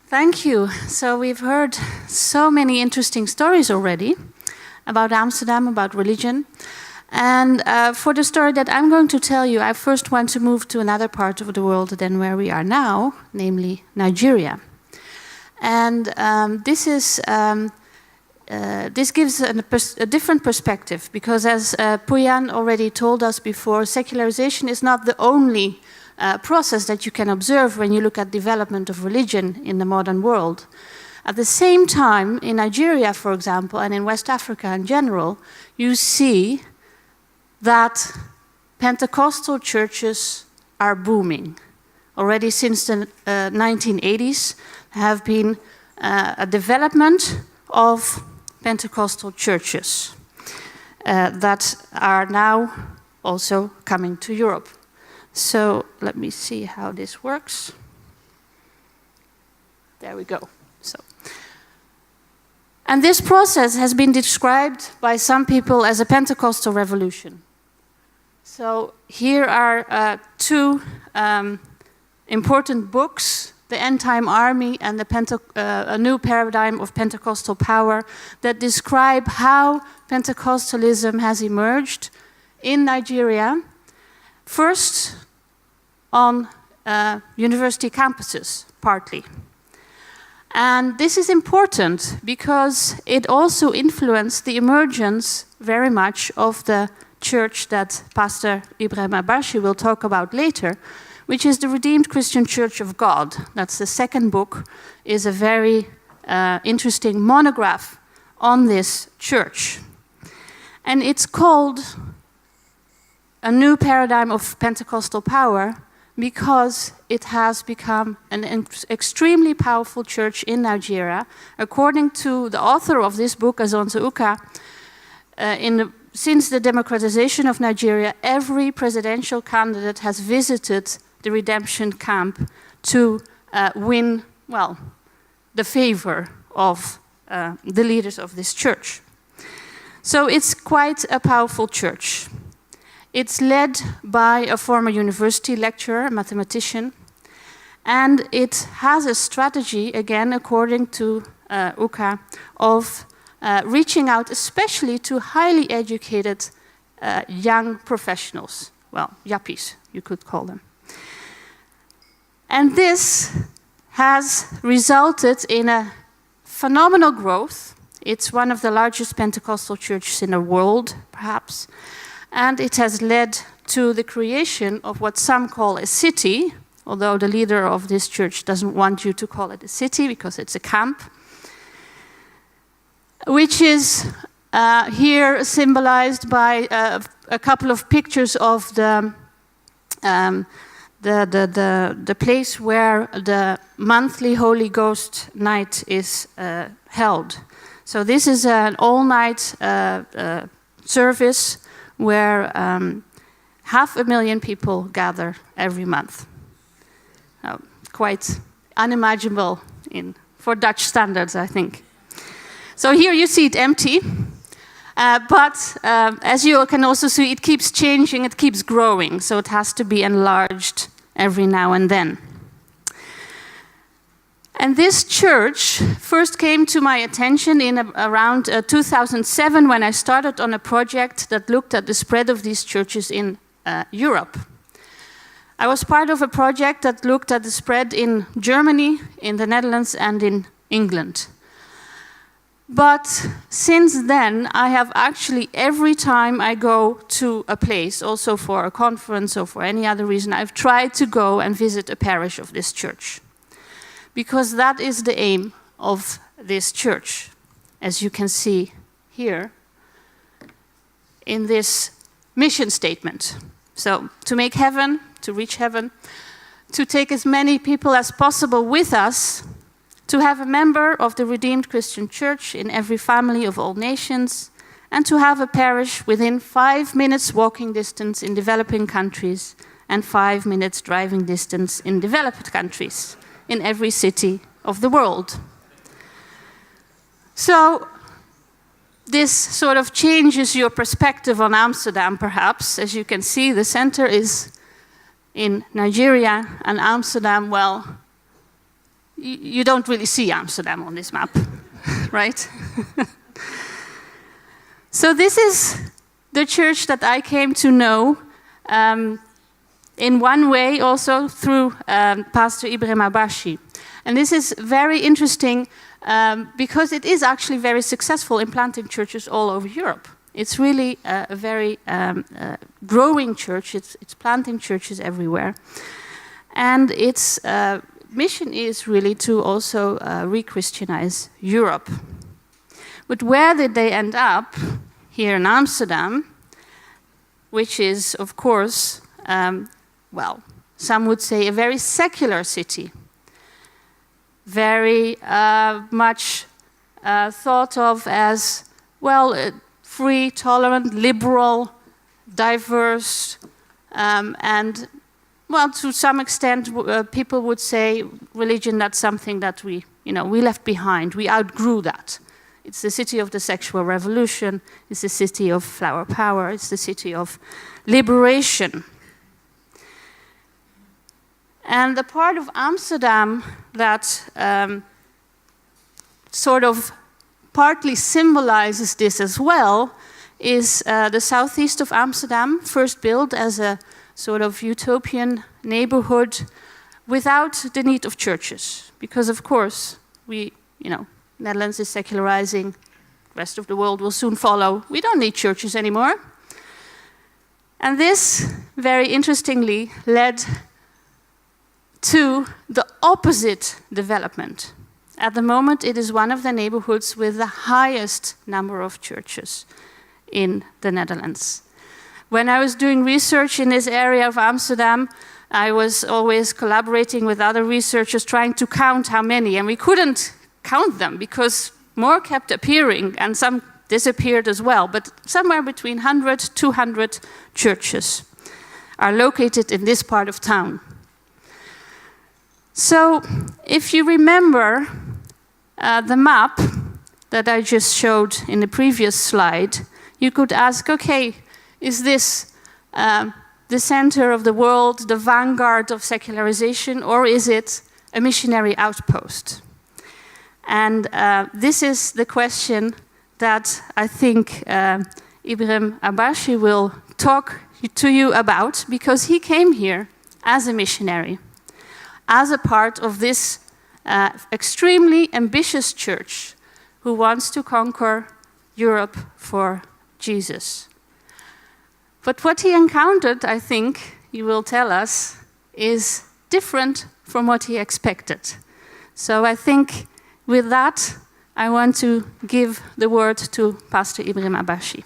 Thank you. So we've heard so many interesting stories already about Amsterdam, about religion. And for the story that I'm going to tell you, I first want to move to another part of the world than where we are now, namely Nigeria. And this gives a different perspective, because as Puyan already told us before, secularization is not the only process that you can observe when you look at development of religion in the modern world. At the same time, in Nigeria, for example, and in West Africa in general, you see that Pentecostal churches are booming. Already since the 1980s, there have been a development of Pentecostal churches that are now also coming to Europe. So let me see how this works. There we go. And this process has been described by some people as a Pentecostal revolution. So here are two important books, The End Time Army and A New Paradigm of Pentecostal Power, that describe how Pentecostalism has emerged in Nigeria, first on university campuses, partly. And this is important because it also influenced the emergence very much of the church that Pastor Ibrahim Abashi will talk about later, which is the Redeemed Christian Church of God. That's the second book, is a very interesting monograph on this church. And it's called A New Paradigm of Pentecostal Power because it has become an extremely powerful church in Nigeria. According to the author of this book, Azonto Uka, since the democratization of Nigeria, every presidential candidate has visited the redemption camp to win, well, the favor of the leaders of this church. So it's quite a powerful church. It's led by a former university lecturer, a mathematician, and it has a strategy, again, according to Uka, of reaching out especially to highly educated young professionals, well, yuppies, you could call them. And this has resulted in a phenomenal growth. It's one of the largest Pentecostal churches in the world, perhaps. And it has led to the creation of what some call a city, although the leader of this church doesn't want you to call it a city because it's a camp, which is here symbolized by a couple of pictures of the place where the monthly Holy Ghost night is held. So this is an all-night service where 500,000 people gather every month. Quite unimaginable for Dutch standards, I think. So here you see it empty, but as you can also see, it keeps changing, it keeps growing, so it has to be enlarged every now and then. And this church first came to my attention in around 2007 when I started on a project that looked at the spread of these churches in Europe. I was part of a project that looked at the spread in Germany, in the Netherlands, and in England. But since then, I have actually, every time I go to a place, also for a conference or for any other reason, I've tried to go and visit a parish of this church. Because that is the aim of this church, as you can see here in this mission statement. So, to make heaven, to reach heaven, to take as many people as possible with us, to have a member of the Redeemed Christian Church in every family of all nations, and to have a parish within 5 minutes walking distance in developing countries and 5 minutes driving distance in developed countries, in every city of the world. So this sort of changes your perspective on Amsterdam, perhaps. As you can see, the center is in Nigeria, and Amsterdam, well, you don't really see Amsterdam on this map, right? So this is the church that I came to know in one way also through Pastor Ibrahim Abashi. And this is very interesting because it is actually very successful in planting churches all over Europe. It's really a very growing church. It's planting churches everywhere. And its mission is really to also re-Christianize Europe. But where did they end up? Here in Amsterdam, which is, of course, well, some would say a very secular city. Very much thought of as, well, free, tolerant, liberal, diverse, and, well, to some extent, people would say religion, that's something that we left behind. We outgrew that. It's the city of the sexual revolution. It's the city of flower power. It's the city of liberation. And the part of Amsterdam that sort of partly symbolizes this as well is the southeast of Amsterdam, first built as a sort of utopian neighborhood without the need of churches. Because, of course, Netherlands is secularizing, the rest of the world will soon follow. We don't need churches anymore. And this, very interestingly, led to the opposite development. At the moment, it is one of the neighborhoods with the highest number of churches in the Netherlands. When I was doing research in this area of Amsterdam, I was always collaborating with other researchers trying to count how many, and we couldn't count them because more kept appearing and some disappeared as well, but somewhere between 100, 200 churches are located in this part of town. So if you remember the map that I just showed in the previous slide, you could ask, okay, is this the center of the world, the vanguard of secularization, or is it a missionary outpost? And this is the question that I think Ibrahim Abashi will talk to you about, because he came here as a missionary, as a part of this extremely ambitious church who wants to conquer Europe for Jesus. But what he encountered, I think, he will tell us, is different from what he expected. So I think with that, I want to give the word to Pastor Ibrahim Abashi.